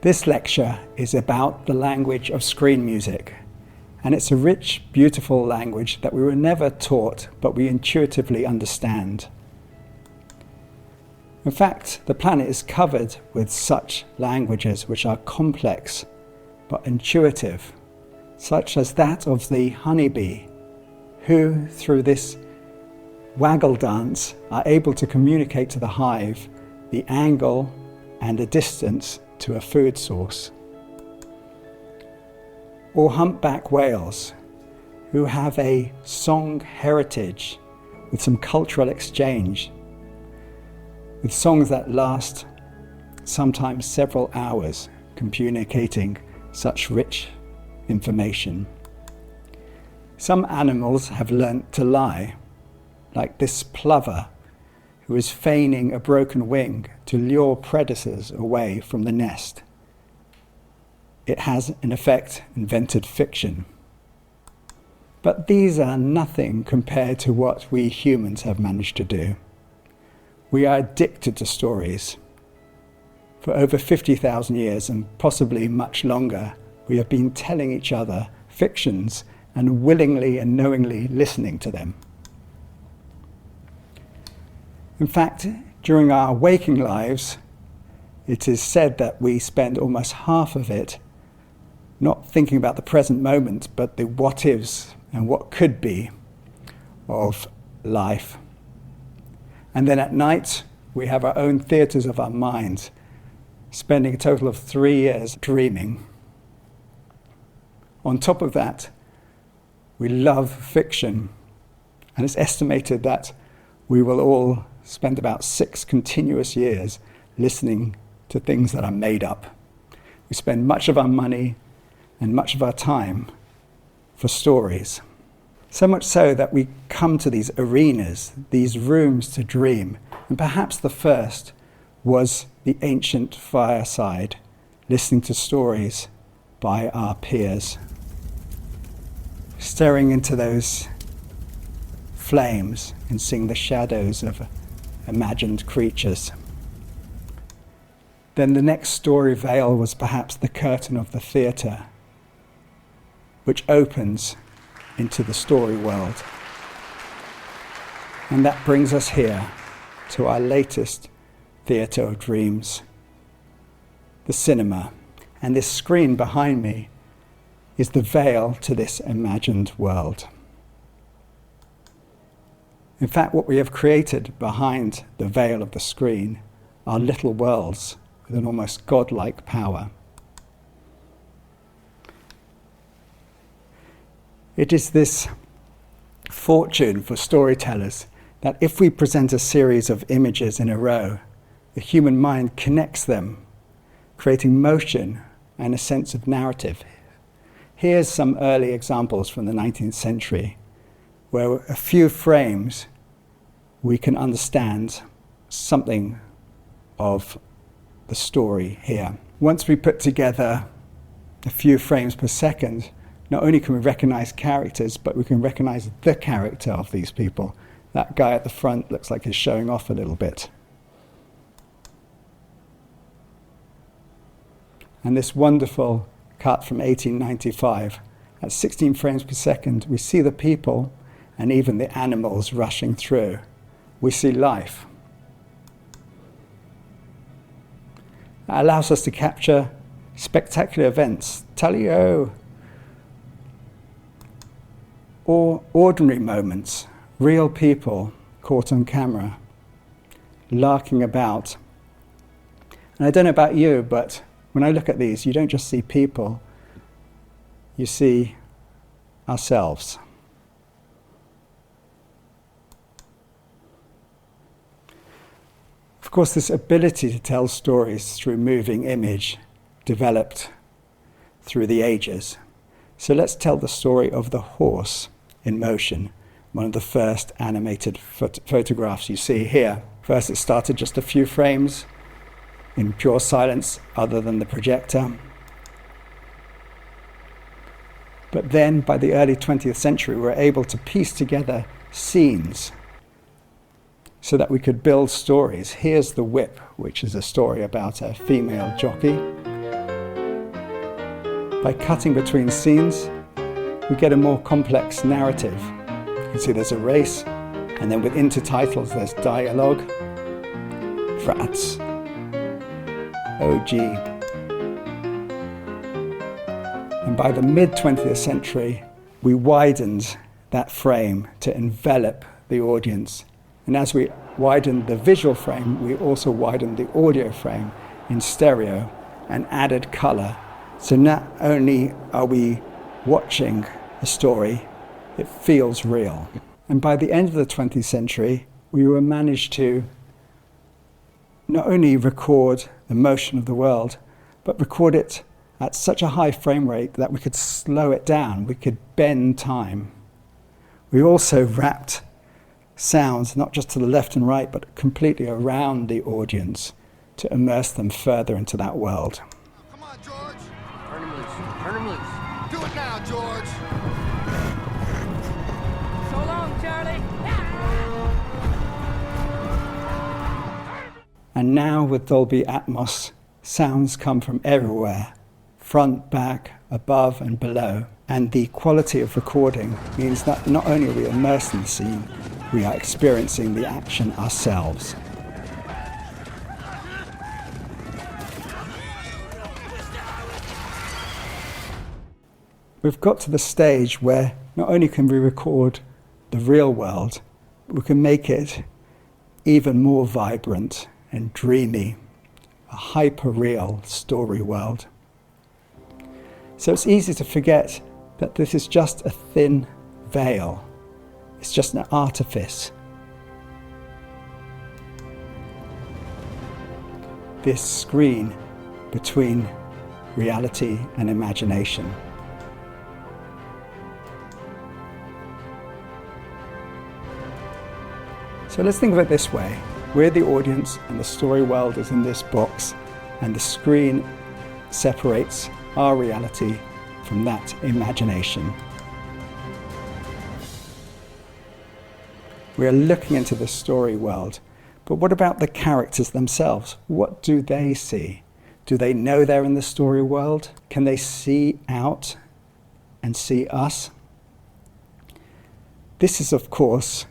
This lecture is about the language of screen music, and it's a rich, beautiful language that we were never taught, but we intuitively understand. In fact, the planet is covered with such languages which are complex but intuitive, such as that of the honeybee, who, through this waggle dance, are able to communicate to the hive the angle and the distance to a food source. Or humpback whales, who have a song heritage with some cultural exchange, with songs that last sometimes several hours, communicating such rich information. Some animals have learnt to lie, like this plover, who is feigning a broken wing to lure predators away from the nest. It has, in effect, invented fiction. But these are nothing compared to what we humans have managed to do. We are addicted to stories. For over 50,000 years, and possibly much longer, we have been telling each other fictions and willingly and knowingly listening to them. In fact, during our waking lives, it is said that we spend almost half of it not thinking about the present moment, but the what-ifs and what could be of life. And then at night, we have our own theatres of our minds, spending a total of 3 years dreaming. On top of that, we love fiction, and it's estimated that we will all spend about 6 continuous years listening to things that are made up. We spend much of our money and much of our time for stories. So much so that we come to these arenas, these rooms to dream. And perhaps the first was the ancient fireside, listening to stories by our peers, staring into those flames and seeing the shadows of imagined creatures. Then the next story veil was perhaps the curtain of the theatre, which opens into the story world. And that brings us here to our latest theatre of dreams, the cinema. And this screen behind me is the veil to this imagined world. In fact, what we have created behind the veil of the screen are little worlds with an almost godlike power. It is this fortune for storytellers that if we present a series of images in a row, the human mind connects them, creating motion and a sense of narrative. Here's some early examples from the 19th century, where a few frames we can understand something of the story here. Once we put together a few frames per second, not only can we recognize characters, but we can recognize the character of these people. That guy at the front looks like he's showing off a little bit. And this wonderful cut from 1895, at 16 frames per second, we see the people and even the animals rushing through. We see life. That allows us to capture spectacular events, tally-o, or ordinary moments, real people caught on camera, larking about. And I don't know about you, but when I look at these, you don't just see people, you see ourselves. Of course, this ability to tell stories through moving image developed through the ages. So let's tell the story of the horse in motion, one of the first animated photographs you see here. First, it started just a few frames in pure silence other than the projector. But then, by the early 20th century, we were able to piece together scenes so that we could build stories. Here's the whip, which is a story about a female jockey. By cutting between scenes, we get a more complex narrative. You can see there's a race, and then with intertitles there's dialogue. Frats. OG. And by the mid-20th century, we widened that frame to envelop the audience. And as we widened the visual frame, we also widened the audio frame in stereo and added color. So not only are we watching a story, it feels real. And by the end of the 20th century, we managed to not only record the motion of the world, but record it at such a high frame rate that we could slow it down, we could bend time. We also wrapped sounds not just to the left and right, but completely around the audience to immerse them further into that world. Come on, George. Turn him loose. Turn him loose. Do it now, George. So long, Charlie. And now with Dolby Atmos, sounds come from everywhere, front, back, above and below. And the quality of recording means that not only are we immersed in the scene, we are experiencing the action ourselves. We've got to the stage where not only can we record the real world, but we can make it even more vibrant and dreamy, a hyper-real story world. So it's easy to forget that this is just a thin veil. It's just an artifice. This screen between reality and imagination. So let's think of it this way. We're the audience and the story world is in this box, and the screen separates our reality from that imagination. We are looking into the story world, but what about the characters themselves? What do they see? Do they know they're in the story world? Can they see out and see us? This is, of course,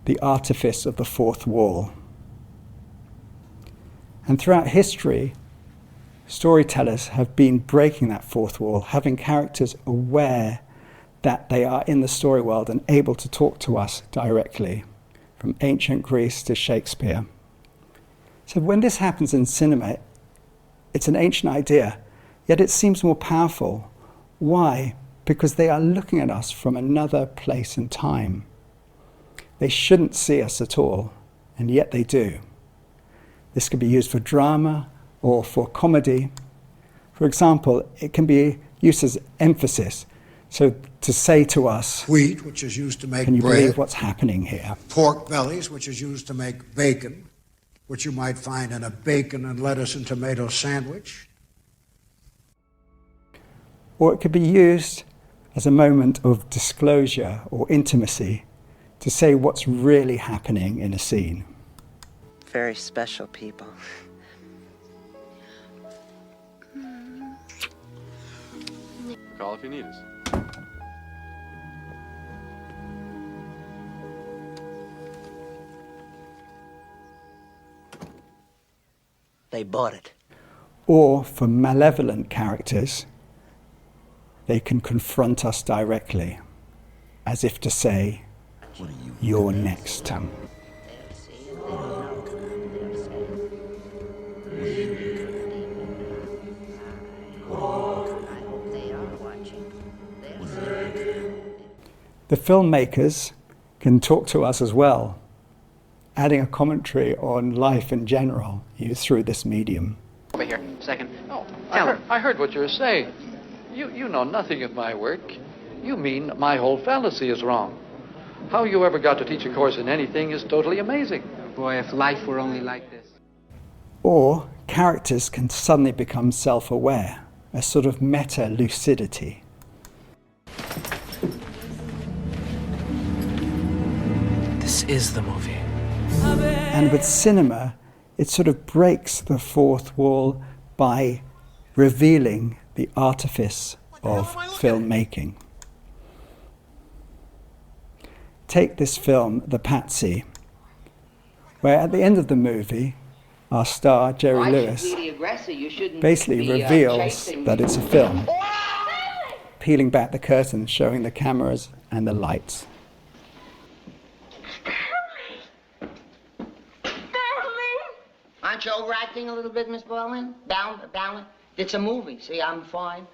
the artifice of the fourth wall. And throughout history, storytellers have been breaking that fourth wall, having characters aware that they are in the story world and able to talk to us directly, from ancient Greece to Shakespeare. So when this happens in cinema, it's an ancient idea, yet it seems more powerful. Why? Because they are looking at us from another place and time. They shouldn't see us at all, and yet they do. This could be used for drama or for comedy. For example, it can be used as emphasis. So to say to us, wheat, which is used to make can you bread, believe what's happening here? Pork bellies, which is used to make bacon, which you might find in a bacon and lettuce and tomato sandwich. Or it could be used as a moment of disclosure or intimacy to say what's really happening in a scene. Very special people. Call if you need us. They bought it. Or for malevolent characters, they can confront us directly, as if to say, you're next. The filmmakers can talk to us as well, adding a commentary on life in general through this medium. Over here, second. Oh, Tell him. I heard what you were saying. You know nothing of my work. You mean my whole fallacy is wrong. How you ever got to teach a course in anything is totally amazing. Boy, if life were only like this. Or characters can suddenly become self-aware, a sort of meta-lucidity. This is the movie. And with cinema, it sort of breaks the fourth wall by revealing the artifice of filmmaking. Take this film, The Patsy, where at the end of the movie, our star, Jerry Lewis, basically reveals that it's a film, peeling back the curtain, showing the cameras and the lights. Aren't you overacting a little bit, Miss Berlin? Balance. It's a movie. See, I'm fine.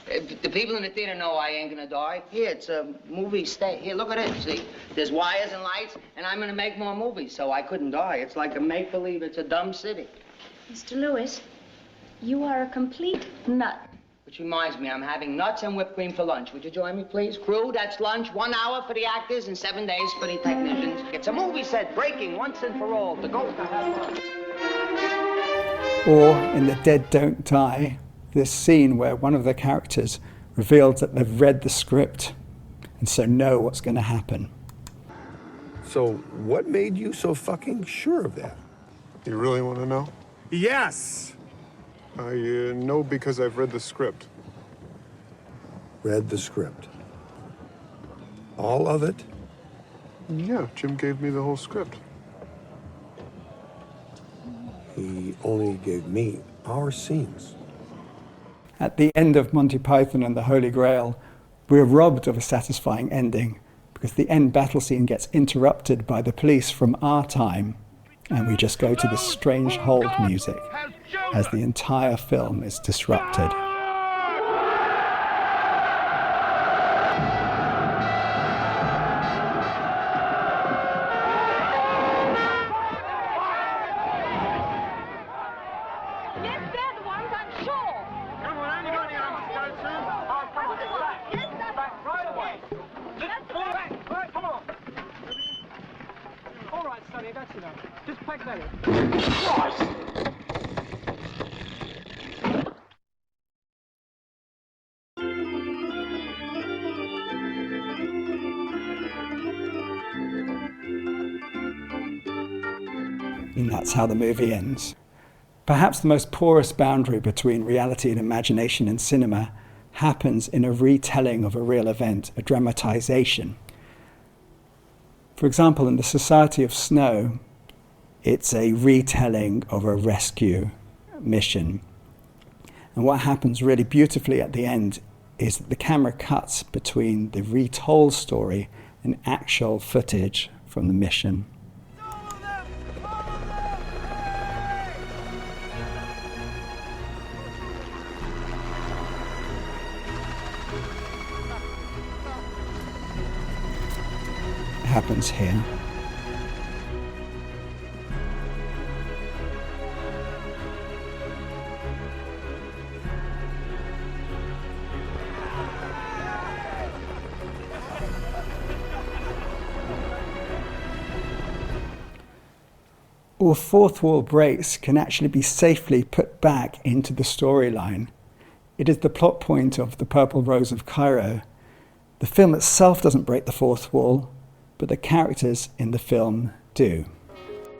The people in the theater know I ain't gonna die. Here, it's a movie stay. Here, look at it. See, there's wires and lights, and I'm gonna make more movies, so I couldn't die. It's like a make-believe. It's a dumb city. Mr. Lewis, you are a complete nut. Which reminds me, I'm having nuts and whipped cream for lunch. Would you join me, please? Crew, that's lunch. 1 hour for the actors and 7 days for the technicians. It's a movie set, breaking once and for all. The ghost to have fun. Or in The Dead Don't Die, this scene where one of the characters reveals that they've read the script and so know what's going to happen. So what made you so fucking sure of that? You really want to know? Yes! I know because I've read the script. Read the script. All of it? Yeah, Jim gave me the whole script. He only gave me our scenes. At the end of Monty Python and the Holy Grail, we're robbed of a satisfying ending because the end battle scene gets interrupted by the police from our time, and we just go to this strange hold music as the entire film is disrupted. Just pack that in. And that's how the movie ends. Perhaps the most porous boundary between reality and imagination in cinema happens in a retelling of a real event, a dramatization. For example, in The Society of Snow, it's a retelling of a rescue mission. And what happens really beautifully at the end is that the camera cuts between the retold story and actual footage from the mission. Happens here. Or fourth wall breaks can actually be safely put back into the storyline. It is the plot point of The Purple Rose of Cairo. The film itself doesn't break the fourth wall, but the characters in the film do.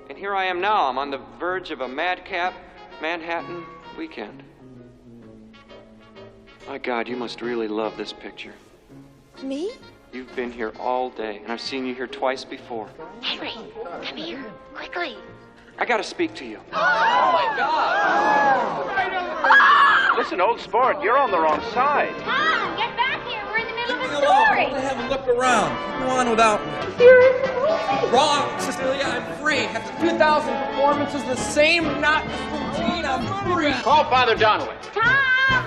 And here I am now. I'm on the verge of a madcap Manhattan weekend. My God, you must really love this picture. Me? You've been here all day, and I've seen you here twice before. Henry, come here, quickly. I gotta speak to you. Oh, my God! Listen, old sport, you're on the wrong side. Tom, get back here. We're in the middle of a story. I have a look around. Go on without me. You're in the movie. Wrong, Cecilia. I'm free. After 2,000 performances, the same knot routine, I'm free. Call Father Donnelly. Tom!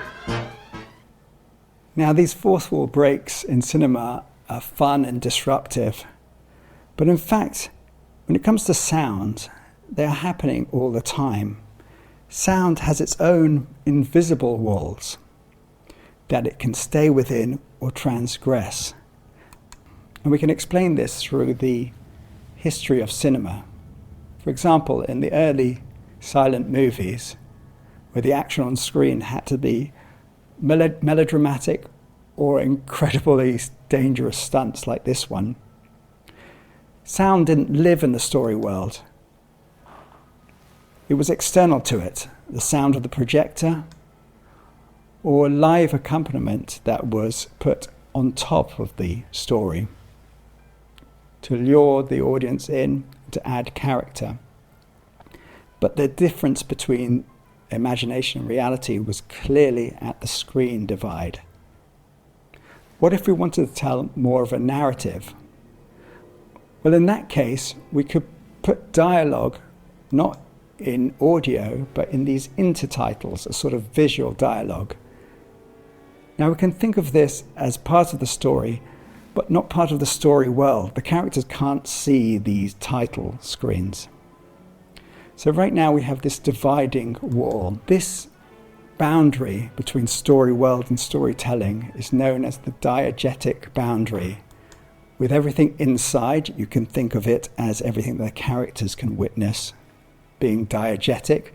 Now, these fourth wall breaks in cinema are fun and disruptive. But in fact, when it comes to sound, they are happening all the time. Sound has its own invisible walls that it can stay within or transgress. And we can explain this through the history of cinema. For example, in the early silent movies, where the action on screen had to be melodramatic or incredibly dangerous stunts like this one, sound didn't live in the story world. It was external to it, the sound of the projector, or live accompaniment that was put on top of the story to lure the audience in, to add character. But the difference between imagination and reality was clearly at the screen divide. What if we wanted to tell more of a narrative? Well, in that case, we could put dialogue not in audio, but in these intertitles, a sort of visual dialogue. Now, we can think of this as part of the story, but not part of the story world. The characters can't see these title screens. So right now we have this dividing wall. This boundary between story world and storytelling is known as the diegetic boundary. With everything inside, you can think of it as everything the characters can witness being diegetic,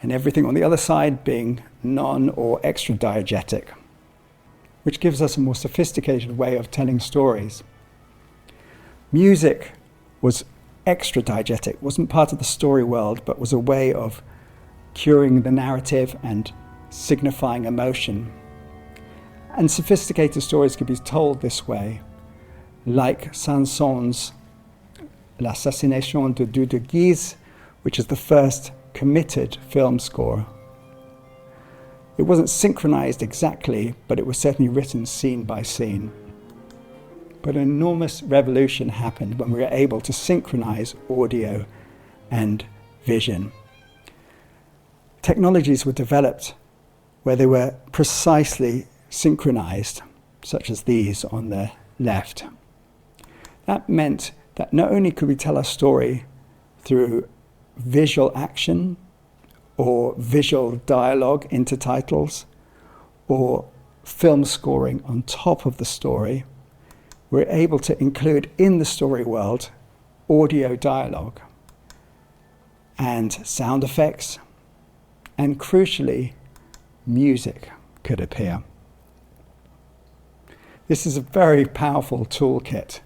and everything on the other side being non or extra diegetic, which gives us a more sophisticated way of telling stories. Music was extra diegetic, wasn't part of the story world, but was a way of curing the narrative and signifying emotion. And sophisticated stories could be told this way, like Saint-Saëns' L'assassination de Deux de Guise, which is the first committed film score. It wasn't synchronized exactly, but it was certainly written scene by scene. But an enormous revolution happened when we were able to synchronize audio and vision. Technologies were developed where they were precisely synchronized, such as these on the left. That meant that not only could we tell a story through visual action or visual dialogue intertitles or film scoring on top of the story, we're able to include in the story world audio dialogue and sound effects, and crucially, music could appear. This is a very powerful toolkit.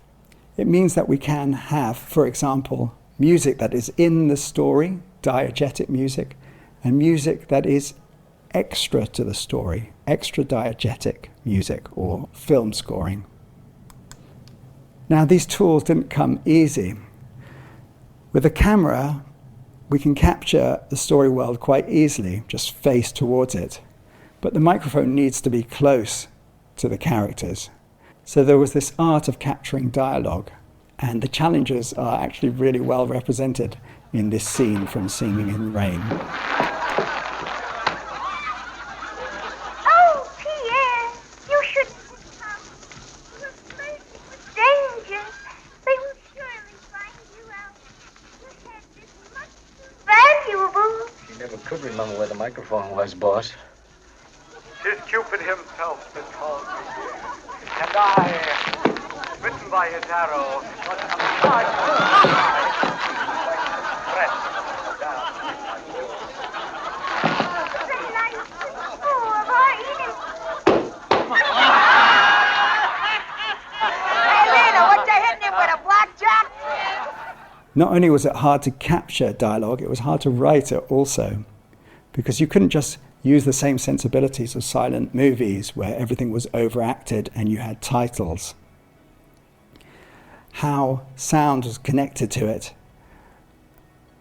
It means that we can have, for example, music that is in the story, diegetic music, and music that is extra to the story, extra diegetic music or film scoring. Now, these tools didn't come easy. With a camera, we can capture the story world quite easily, just face towards it. But the microphone needs to be close to the characters. So there was this art of capturing dialogue, and the challenges are actually really well represented in this scene from Singing in the Rain. Oh, Pierre, you shouldn't come. You're flirting with danger. They will surely find you out. Your head is much too valuable. She never could remember where the microphone was, boss. 'Tis Cupid himself that calls me. And I, bitten by his arrow, was Not only was it hard to capture dialogue, it was hard to write it also, because you couldn't just use the same sensibilities of silent movies where everything was overacted and you had titles. How sound was connected to it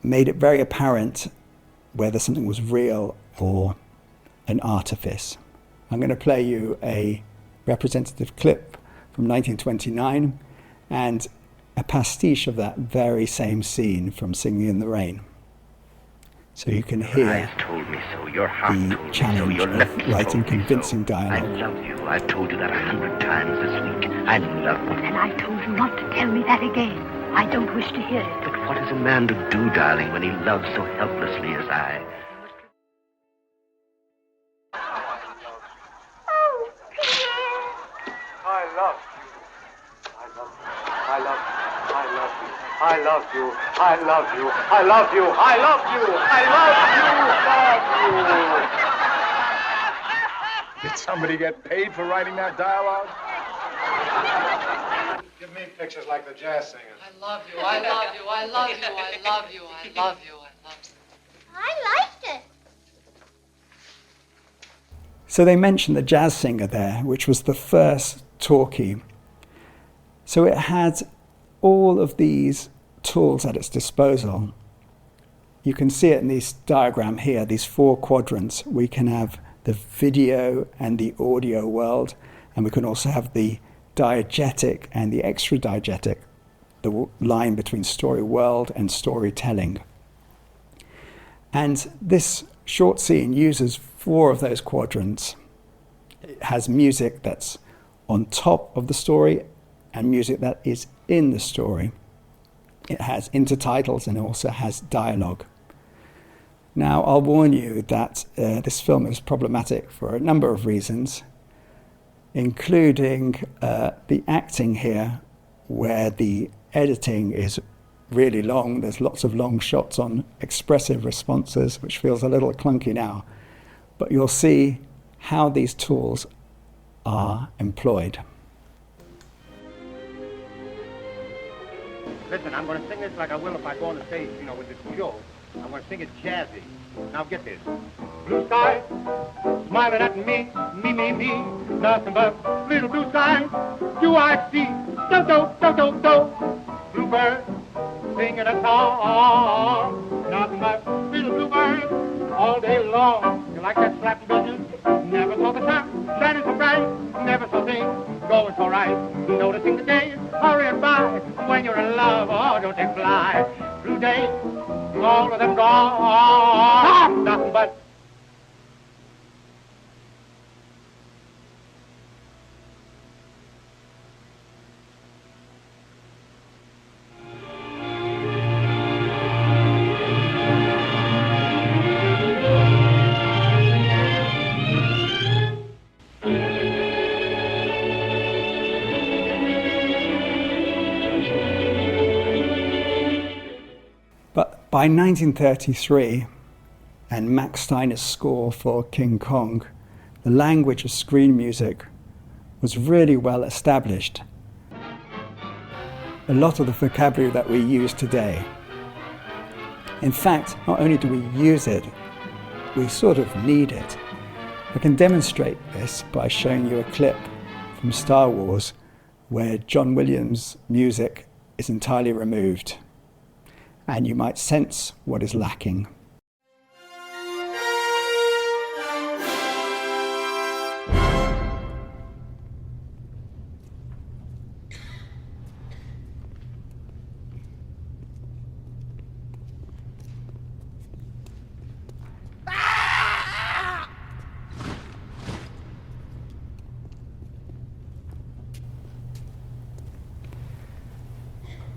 made it very apparent whether something was real or an artifice. I'm going to play you a representative clip from 1929 and a pastiche of that very same scene from Singing in the Rain. So you can hear Your eyes told me so. Your heart the told me challenge so. Your of lips writing told me convincing so. I dialogue. love you. I've told you that 100 times this week. I love you. And I told you not to tell me that again. I don't wish to hear it. But what is a man to do, darling, when he loves so helplessly as I? Oh, Pierre. I love you. I love you. I love you. I love you. I love you. I love you. I love you. I love you. Did somebody get paid for writing that dialogue? Give me pictures like the jazz singers. I love you, I love you, I love you, I love you, I love you, I love you. I liked it. So they mentioned the jazz singer there, which was the first talkie. So it had all of these tools at its disposal. You can see it in this diagram here, these 4 quadrants. We can have the video and the audio world, and we can also have the diegetic and the extra-diegetic, the line between story world and storytelling. And this short scene uses 4 of those quadrants. It has music that's on top of the story and music that is in the story. It has intertitles and it also has dialogue. Now, I'll warn you that this film is problematic for a number of reasons, including the acting here, where the editing is really long. There's lots of long shots on expressive responses, which feels a little clunky now. But you'll see how these tools are employed. Listen, I'm going to sing this like I will if I go on the stage, with this show. I'm going to sing it jazzy. Now get this. Blue sky, smiling at me, me. Nothing but little blue sky. Do I see? Do. Bluebird, singing a song. Nothing but little bluebird all day long. You like that slapping business? Never saw the sun shining so bright. Never saw things going so right. Noticing the days hurrying by. When you're in love, oh, don't they fly? Blue days, all of them gone. Nothing but By 1933, and Max Steiner's score for King Kong, the language of screen music was really well established. A lot of the vocabulary that we use today. In fact, not only do we use it, we sort of need it. I can demonstrate this by showing you a clip from Star Wars where John Williams' music is entirely removed. And you might sense what is lacking.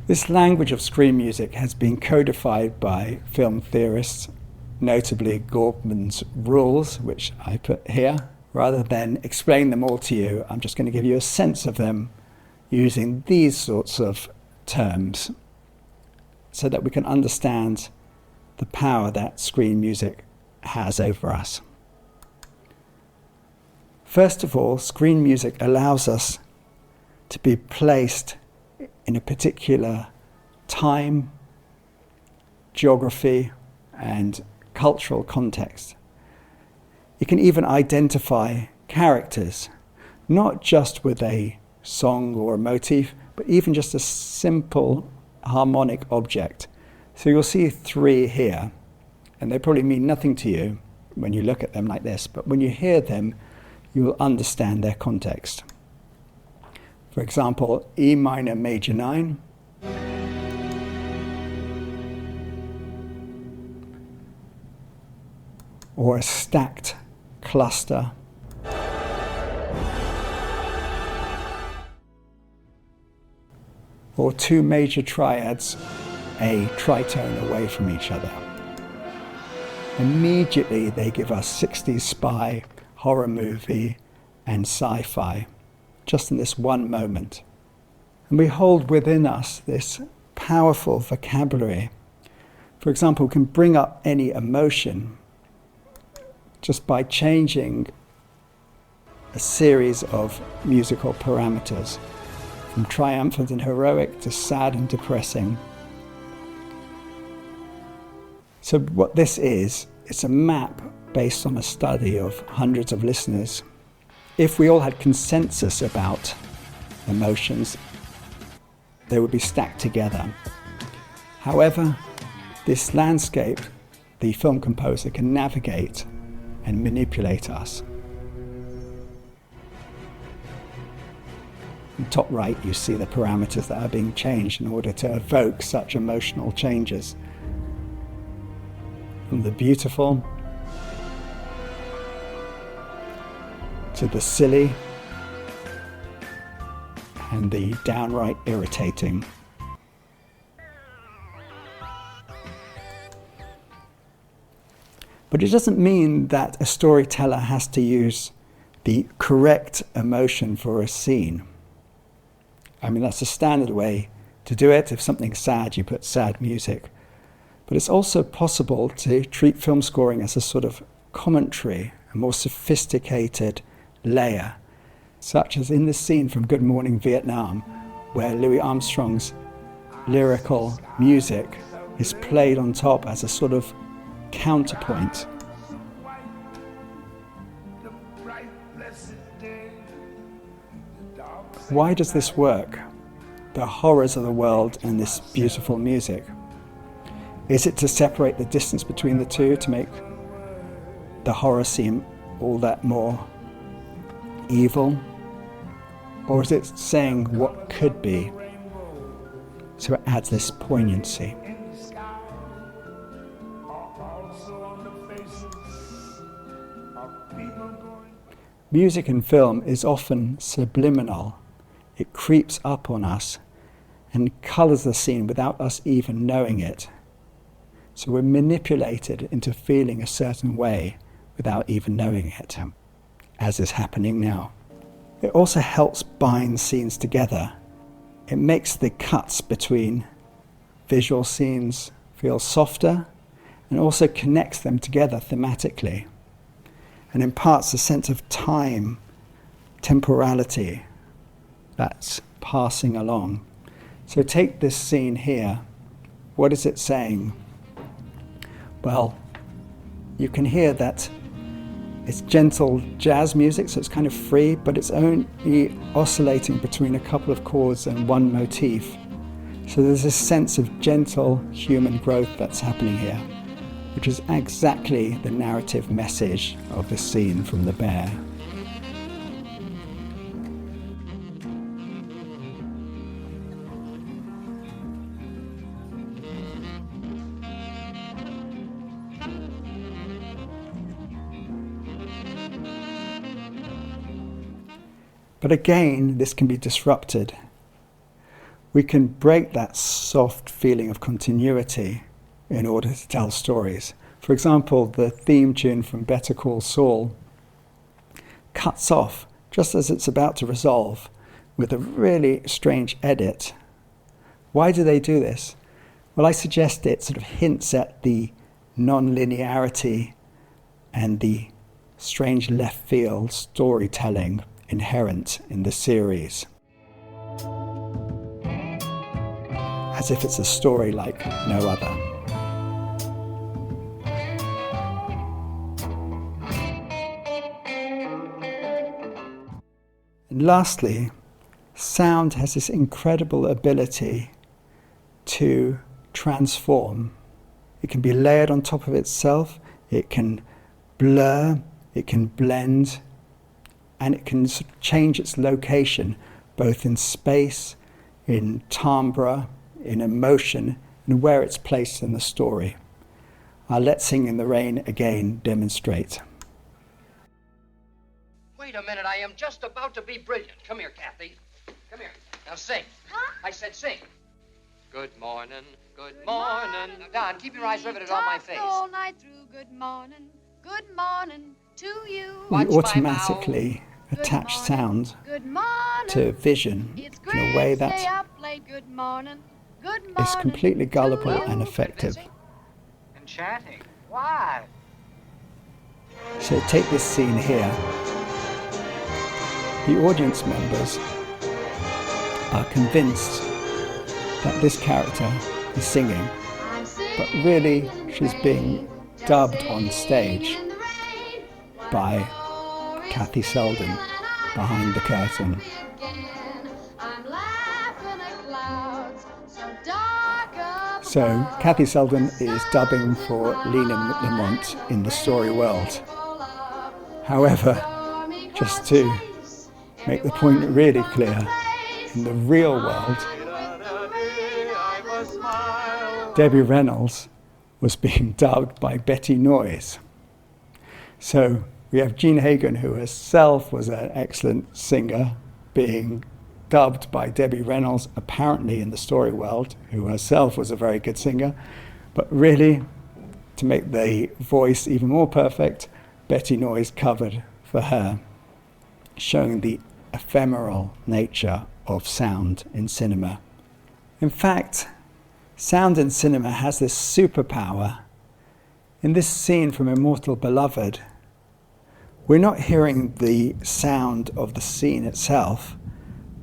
This language of screen music has been codified by film theorists, notably Gorman's rules, which I put here. Rather than explain them all to you, I'm just going to give you a sense of them using these sorts of terms so that we can understand the power that screen music has over us. First of all, screen music allows us to be placed in a particular time, geography, and cultural context. It can even identify characters, not just with a song or a motif, but even just a simple harmonic object. So you'll see 3 here, and they probably mean nothing to you when you look at them like this, but when you hear them, you will understand their context. For example, E minor major 9, or a stacked cluster, or 2 major triads, a tritone away from each other. Immediately they give us 60s spy, horror movie, and sci-fi, just in this one moment. And we hold within us this powerful vocabulary. For example, we can bring up any emotion just by changing a series of musical parameters, from triumphant and heroic to sad and depressing. So what this is, it's a map based on a study of hundreds of listeners, if we all had consensus about emotions, they would be stacked together. However, this landscape, the film composer can navigate and manipulate us. In the top right, you see the parameters that are being changed in order to evoke such emotional changes. From the beautiful to the silly and the downright irritating. But it doesn't mean that a storyteller has to use the correct emotion for a scene. I mean, that's the standard way to do it. If something's sad, you put sad music. But it's also possible to treat film scoring as a sort of commentary, a more sophisticated layer, such as in the scene from Good Morning Vietnam, where Louis Armstrong's lyrical music is played on top as a sort of counterpoint. Why does this work? The horrors of the world and this beautiful music. Is it to separate the distance between the two, to make the horror seem all that more evil? Or is it saying what could be, so it adds this poignancy? Music in film is often subliminal. It creeps up on us and colours the scene without us even knowing it. So we're manipulated into feeling a certain way without even knowing it, as is happening now. It also helps bind scenes together. It makes the cuts between visual scenes feel softer and also connects them together thematically and imparts a sense of time, temporality that's passing along. So take this scene here. What is it saying? Well, you can hear that it's gentle jazz music, so it's kind of free, but it's only oscillating between a couple of chords and one motif. So there's this sense of gentle human growth that's happening here, which is exactly the narrative message of the scene from The Bear. But again, this can be disrupted. We can break that soft feeling of continuity in order to tell stories. For example, the theme tune from Better Call Saul cuts off just as it's about to resolve with a really strange edit. Why do they do this? Well, I suggest it sort of hints at the non-linearity and the strange left field storytelling inherent in the series. As if it's a story like no other. And lastly, sound has this incredible ability to transform. It can be layered on top of itself, it can blur, it can blend, and it can change its location, both in space, in timbre, in emotion, and where it's placed in the story. I'll let Sing in the Rain again demonstrate. Wait a minute, I am just about to be brilliant. Come here, Kathy. Come here. Now sing. Huh? I said sing. Good morning, good morning. Now, Don, keep your eyes riveted on my face. All night through, good morning to you. We automatically attach sound to vision in a way that is completely gullible and effective. And chatting. Why? So take this scene here. The audience members are convinced that this character is singing, but really she's being dubbed on stage. by Kathy Selden behind the curtain. So Kathy Selden is dubbing for Lena Lamont in the story world. However, just to make the point really clear, in the real world, Debbie Reynolds was being dubbed by Betty Noyes. So we have Jean Hagen, who herself was an excellent singer, being dubbed by Debbie Reynolds, apparently in the story world, who herself was a very good singer. But really, to make the voice even more perfect, Betty Noyes covered for her, showing the ephemeral nature of sound in cinema. In fact, sound in cinema has this superpower. In this scene from Immortal Beloved, we're not hearing the sound of the scene itself,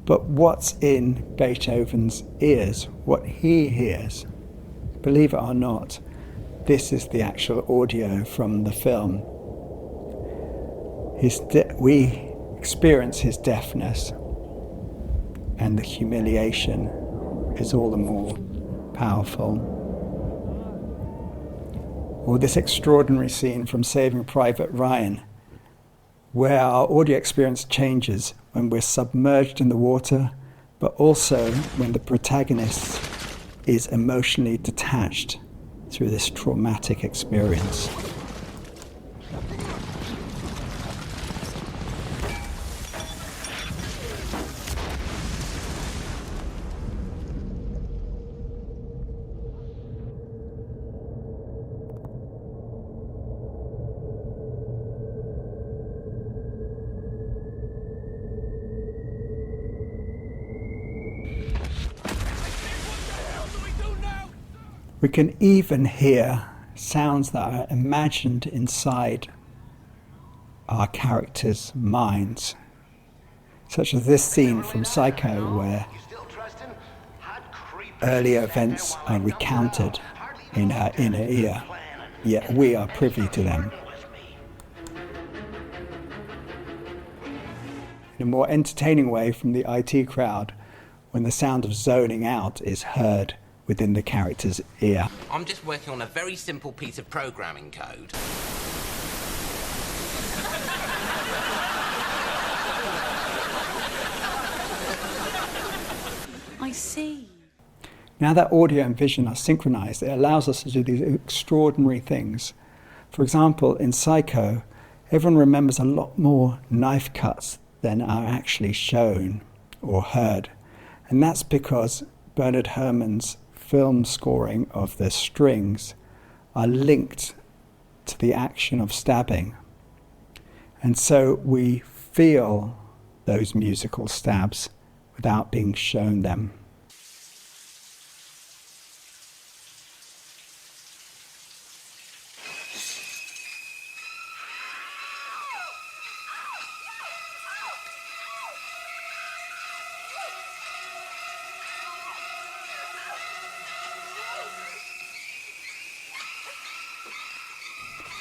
but what's in Beethoven's ears, what he hears. Believe it or not, this is the actual audio from the film. We experience his deafness, and the humiliation is all the more powerful. Or this extraordinary scene from Saving Private Ryan, where our audio experience changes when we're submerged in the water, but also when the protagonist is emotionally detached through this traumatic experience. We can even hear sounds that are imagined inside our characters' minds, such as this scene from Psycho, where earlier events are recounted in her inner ear, yet we are privy to them. In a more entertaining way from the IT crowd, when the sound of zoning out is heard within the character's ear. I'm just working on a very simple piece of programming code. I see. Now that audio and vision are synchronized, it allows us to do these extraordinary things. For example, in Psycho, everyone remembers a lot more knife cuts than are actually shown or heard. And that's because Bernard Herrmann's film scoring of the strings are linked to the action of stabbing. And so we feel those musical stabs without being shown them.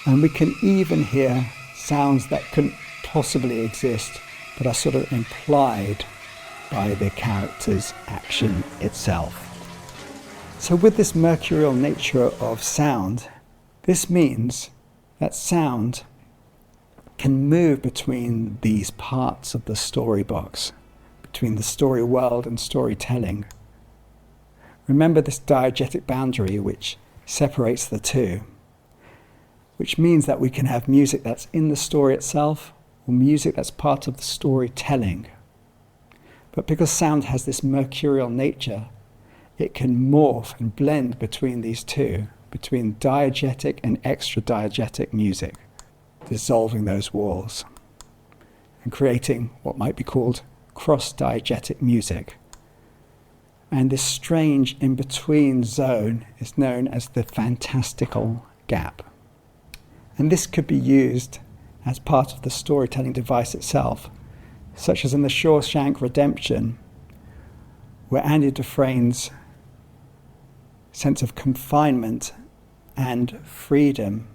And we can even hear sounds that couldn't possibly exist, but are sort of implied by the character's action itself. So with this mercurial nature of sound, this means that sound can move between these parts of the story box, between the story world and storytelling. Remember this diegetic boundary which separates the two, which means that we can have music that's in the story itself or music that's part of the storytelling. But because sound has this mercurial nature, it can morph and blend between these two, between diegetic and extra-diegetic music, dissolving those walls and creating what might be called cross-diegetic music. And this strange in-between zone is known as the fantastical gap. And this could be used as part of the storytelling device itself, such as in The Shawshank Redemption, where Andy Dufresne's sense of confinement and freedom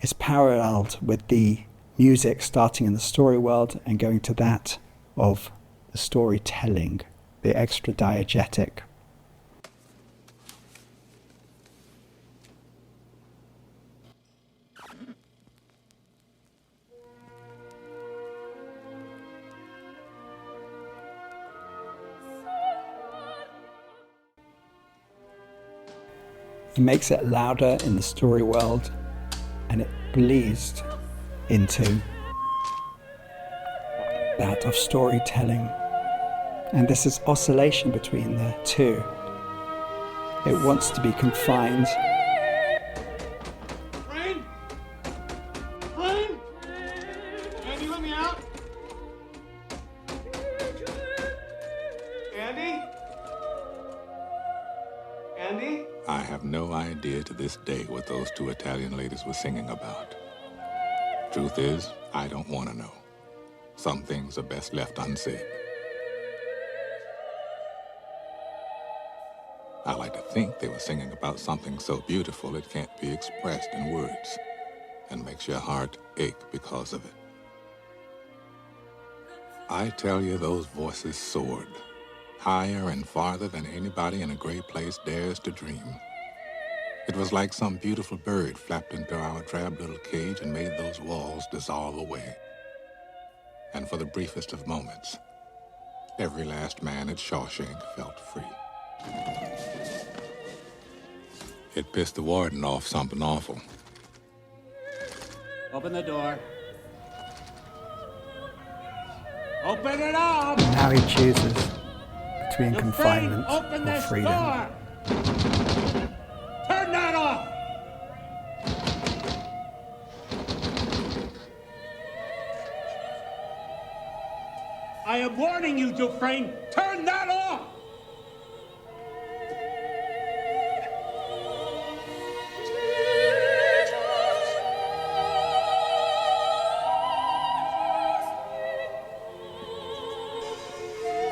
is paralleled with the music starting in the story world and going to that of the storytelling, the extra diegetic. He makes it louder in the story world, and it bleeds into that of storytelling. And this is oscillation between the two. It wants to be confined. Rain? Rain? Andy, let me out. Andy? Andy? I have no idea to this day what those two Italian ladies were singing about. Truth is, I don't want to know. Some things are best left unsaid. I like to think they were singing about something so beautiful it can't be expressed in words, and makes your heart ache because of it. I tell you, those voices soared, higher and farther than anybody in a great place dares to dream. It was like some beautiful bird flapped into our drab little cage and made those walls dissolve away. And for the briefest of moments, every last man at Shawshank felt free. It pissed the warden off something awful. Open the door. Open it up! Now he chooses between confinement or freedom. Door. Turn that off! I am warning you, Dufresne. Turn that off!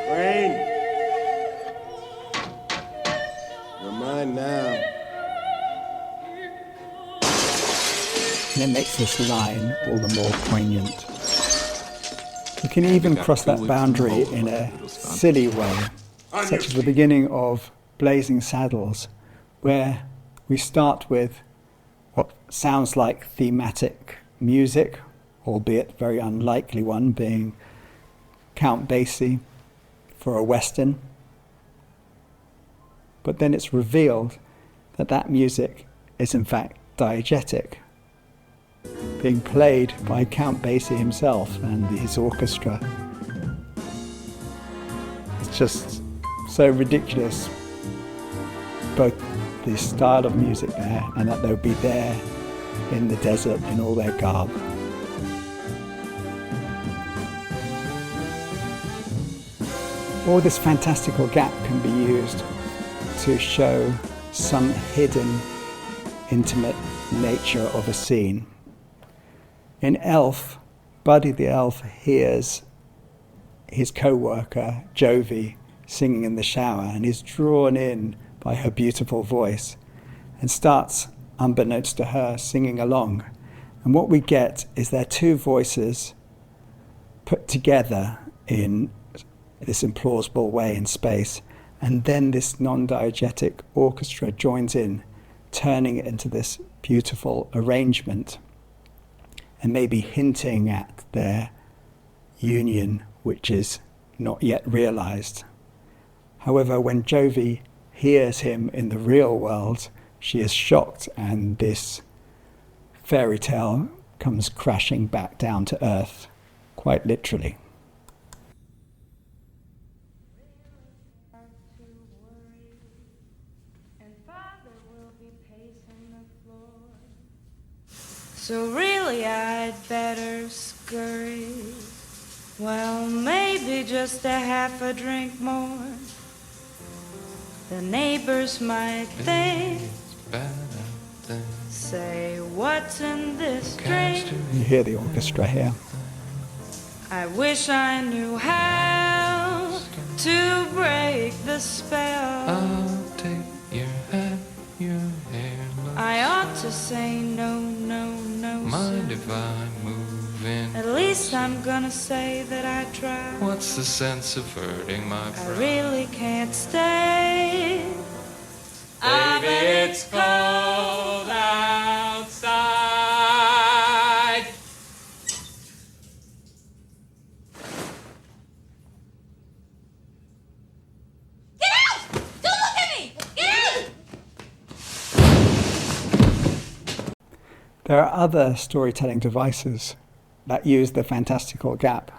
Rain. You're mine now. And it makes this line all the more poignant. You can even cross that boundary in a silly way, such as the beginning of Blazing Saddles, where we start with what sounds like thematic music, albeit very unlikely one, being Count Basie for a Western. But then it's revealed that that music is in fact diegetic, being played by Count Basie himself and his orchestra. It's just so ridiculous, both the style of music there and that they'll be there in the desert in all their garb. All this fantastical gap can be used to show some hidden, intimate nature of a scene. In Elf, Buddy the Elf hears his co-worker, Jovi, singing in the shower, and is drawn in by her beautiful voice and starts, unbeknownst to her, singing along. And what we get is their two voices put together in this implausible way in space, and then this non-diegetic orchestra joins in, turning it into this beautiful arrangement and maybe hinting at their union, which is not yet realized. However, when Jovi hears him in the real world, she is shocked, and this fairy tale comes crashing back down to earth, quite literally. So really I'd better scurry. Well, maybe just a half a drink more. The neighbors might think, say, what's in this drink? You hear the orchestra here. I wish I knew how to break the spell. I'll take your hat, your hair. I ought to say no, no, no. mind if I move in? At least I'm gonna say that I tried. What's the sense of hurting my I pride? really can't stay. I bet it's cold outside. Get out! Don't look at me! Get out! There are other storytelling devices that use the fantastical gap.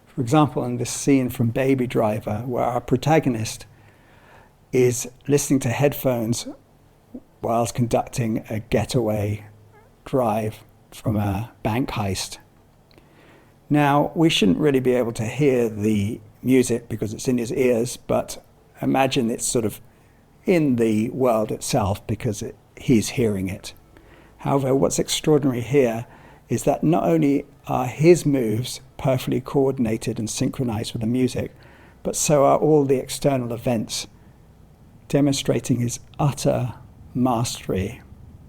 For example, in this scene from Baby Driver, where our protagonist is listening to headphones whilst conducting a getaway drive from a bank heist. Now, we shouldn't really be able to hear the music because it's in his ears, but imagine it's sort of in the world itself because he's hearing it. However, what's extraordinary here is that not only are his moves perfectly coordinated and synchronized with the music, but so are all the external events, demonstrating his utter mastery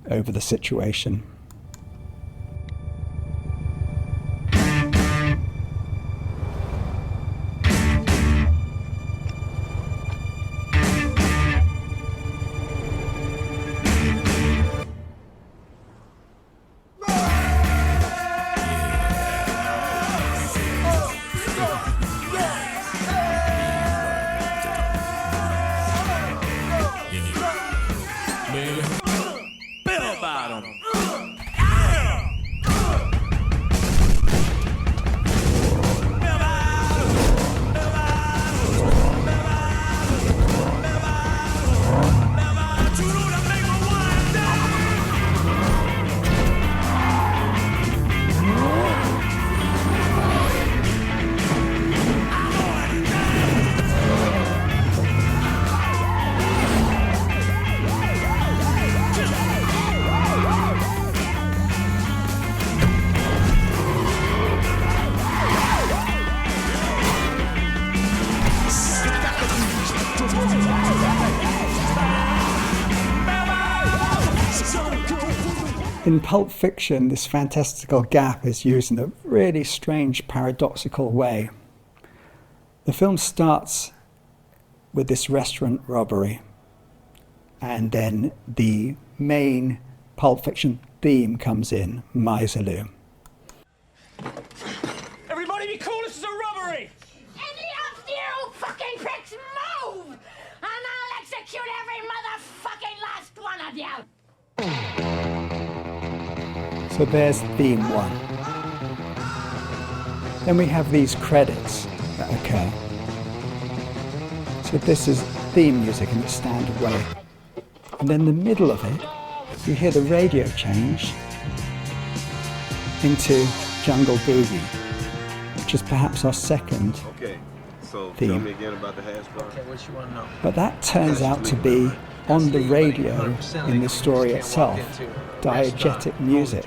over the situation. In Pulp Fiction, this fantastical gap is used in a really strange, paradoxical way. The film starts with this restaurant robbery, and then the main Pulp Fiction theme comes in, Miserloo. Everybody be cool, this is a robbery! Any of you fucking pricks move! And I'll execute every motherfucking last one of you! So there's theme one. Then we have these credits that occur. So this is theme music in the standard way. And then in the middle of it, you hear the radio change into Jungle Boogie, which is perhaps our second So theme. tell me again about the hash bar. Okay, what you want to know? But that turns out to be on the radio in the story itself, diegetic music.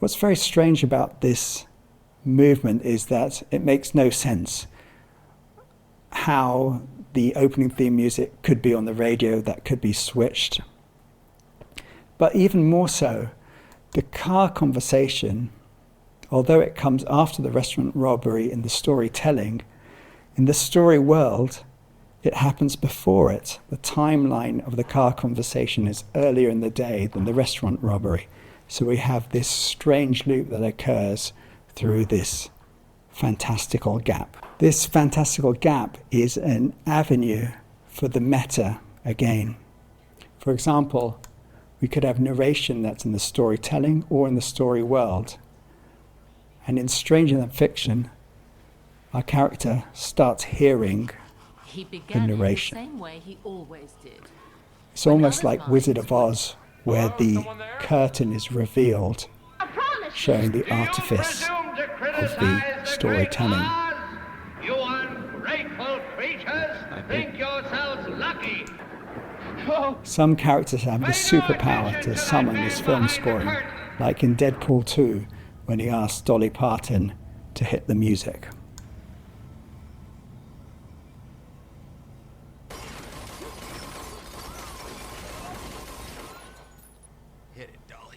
What's very strange about this movement is that it makes no sense how the opening theme music could be on the radio, that could be switched. But even more so, the car conversation, although it comes after the restaurant robbery in the storytelling, in the story world, it happens before it. The timeline of the car conversation is earlier in the day than the restaurant robbery. So we have this strange loop that occurs through this fantastical gap. This fantastical gap is an avenue for the meta again. For example, we could have narration that's in the storytelling or in the story world. And in Stranger Than Fiction, our character starts hearing the narration. The same way he always did. It's almost like Wizard of Oz, where the curtain is revealed, showing the artifice of the storytelling. You ungrateful creatures think yourselves lucky. Some characters have the superpower to summon this film scoring, like in Deadpool 2, when he asked Dolly Parton to hit the music. Hit it, Dolly.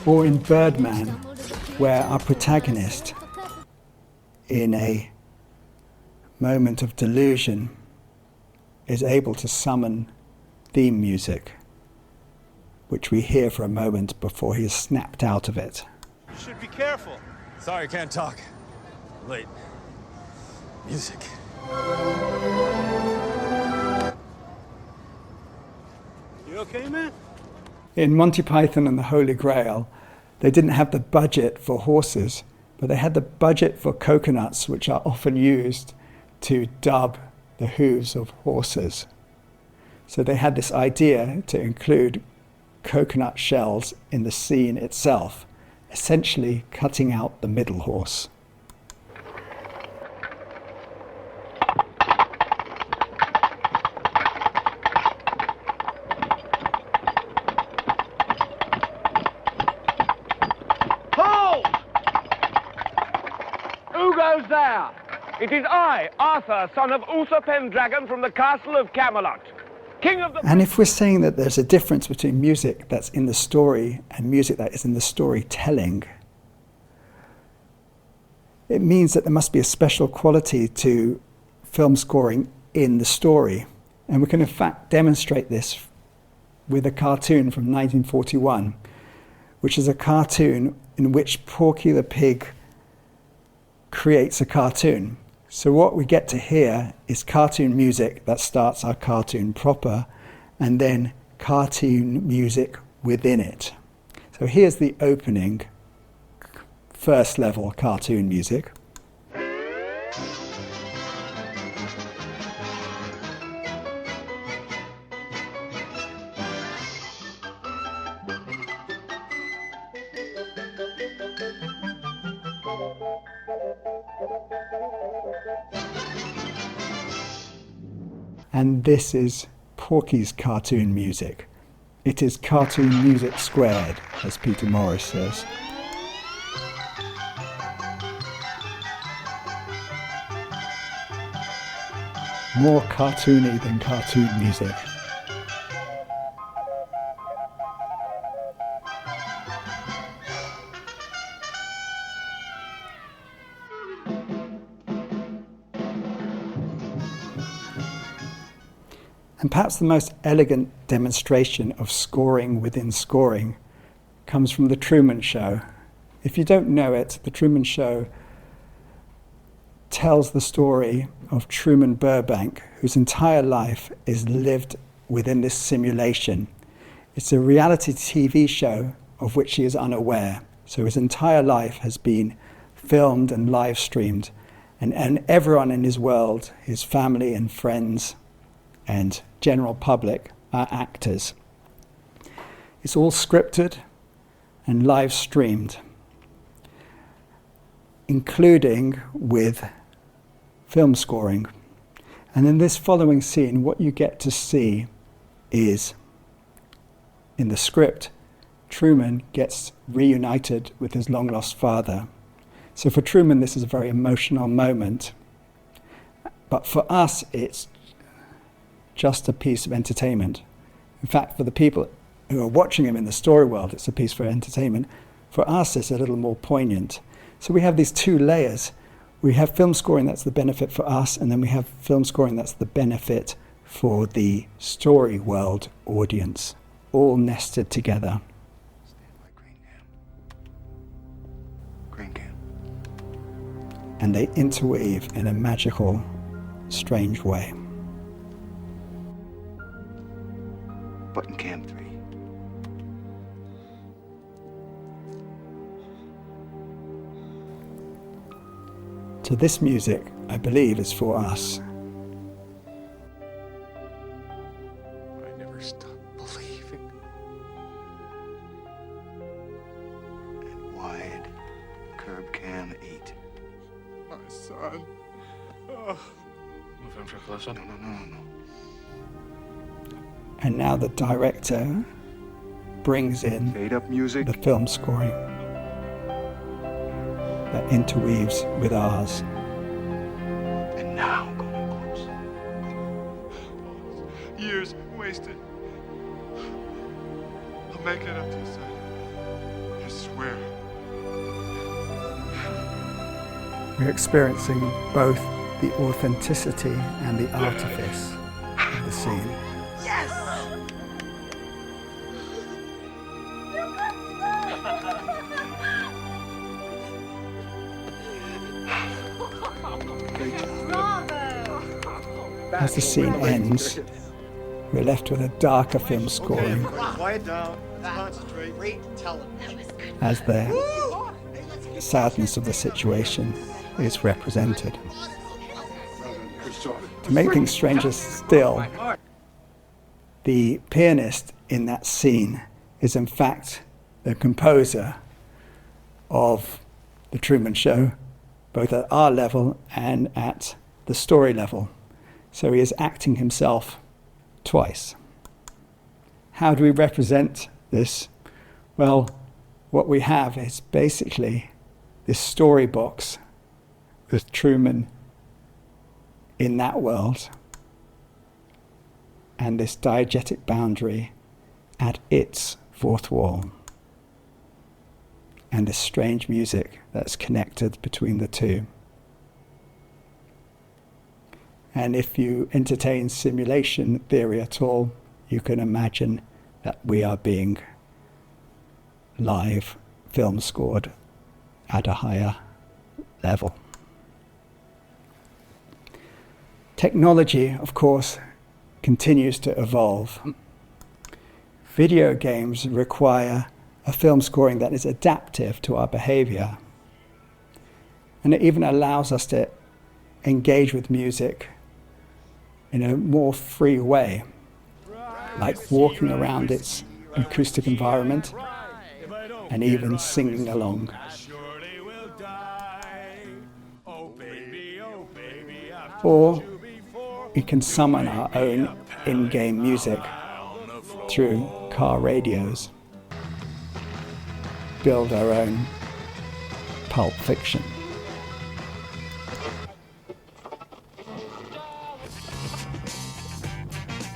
Or in Birdman, where our protagonist, in a moment of delusion, is able to summon theme music, which we hear for a moment before he is snapped out of it. You should be careful. Sorry, can't talk. Late. Music. You okay, man? In Monty Python and the Holy Grail, they didn't have the budget for horses, but they had the budget for coconuts, which are often used to dub the hooves of horses. So they had this idea to include coconut shells in the scene itself, essentially cutting out the middle horse. There. It is I, Arthur, son of Uther Pendragon from the castle of Camelot, king of the... And if we're saying that there's a difference between music that's in the story and music that is in the storytelling, it means that there must be a special quality to film scoring in the story. And we can in fact demonstrate this with a cartoon from 1941, which is a cartoon in which Porky the Pig creates a cartoon. So what we get to hear is cartoon music that starts our cartoon proper, and then cartoon music within it. So here's the opening, first level cartoon music. And this is Porky's cartoon music. It is cartoon music squared, as Peter Morris says. More cartoony than cartoon music. And perhaps the most elegant demonstration of scoring within scoring comes from The Truman Show. If you don't know it, The Truman Show tells the story of Truman Burbank, whose entire life is lived within this simulation. It's a reality TV show of which he is unaware. So his entire life has been filmed and live streamed, and everyone in his world, his family and friends and general public, are actors. It's all scripted and live streamed, including with film scoring. And in this following scene, what you get to see is, in the script, Truman gets reunited with his long-lost father. So for Truman, this is a very emotional moment. But for us, it's just a piece of entertainment. In fact, for the people who are watching him in the story world, it's a piece for entertainment. For us, it's a little more poignant. So we have these two layers. We have film scoring that's the benefit for us, and then we have film scoring that's the benefit for the story world audience, all nested together. And they interweave in a magical, strange way. Button cam 3. So this music, I believe, is for us. I never stop believing. And wide, curb cam 8. My son. Oh. Move in for close up. No. And now the director brings in Fade up music. the film scoring that interweaves with ours. And now going close. Years wasted. I'll make it up to you, son. You're Where? We're experiencing both the authenticity and the artifice of the scene. Yes! As the scene ends, we're left with a darker film scoring Quiet down. Concentrate. Great television. as the sadness of the situation is represented. To make things stranger still, the pianist in that scene is in fact the composer of The Truman Show, both at our level and at the story level. So he is acting himself twice. How do we represent this? Well, what we have is basically this story box with Truman in that world and this diegetic boundary at its fourth wall, and this strange music that's connected between the two. And if you entertain simulation theory at all, you can imagine that we are being live film scored at a higher level. Technology, of course, continues to evolve. Video games require a film scoring that is adaptive to our behavior. And it even allows us to engage with music in a more free way, like walking around its acoustic environment and even singing along. Or we can summon our own in-game music through car radios, build our own Pulp Fiction.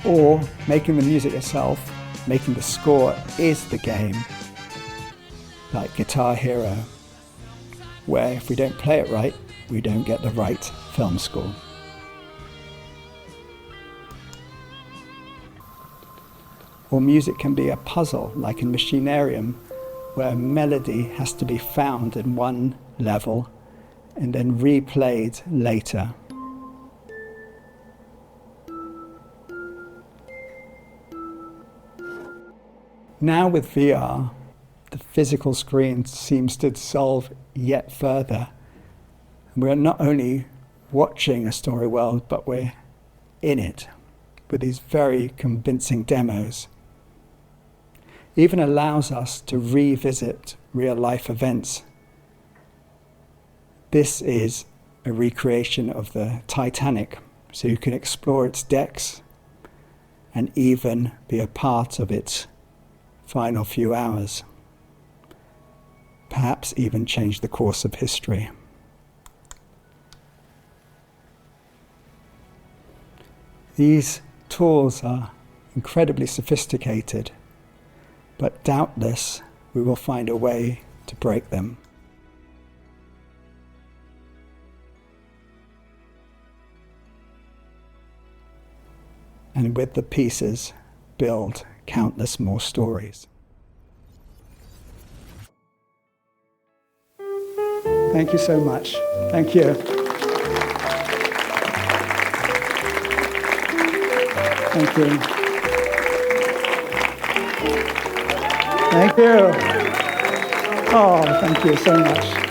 Or making the music yourself, making the score is the game, like Guitar Hero, where if we don't play it right, we don't get the right film score. Or music can be a puzzle, like in Machinarium, where melody has to be found in one level and then replayed later. Now with VR, the physical screen seems to dissolve yet further. We're not only watching a story world, but we're in it with these very convincing demos. Even allows us to revisit real-life events. This is a recreation of the Titanic, so you can explore its decks and even be a part of its final few hours. Perhaps even change the course of history. These tools are incredibly sophisticated, but doubtless we will find a way to break them. And with the pieces, build countless more stories. Thank you so much. Thank you. Thank you. Thank you. Oh, thank you so much.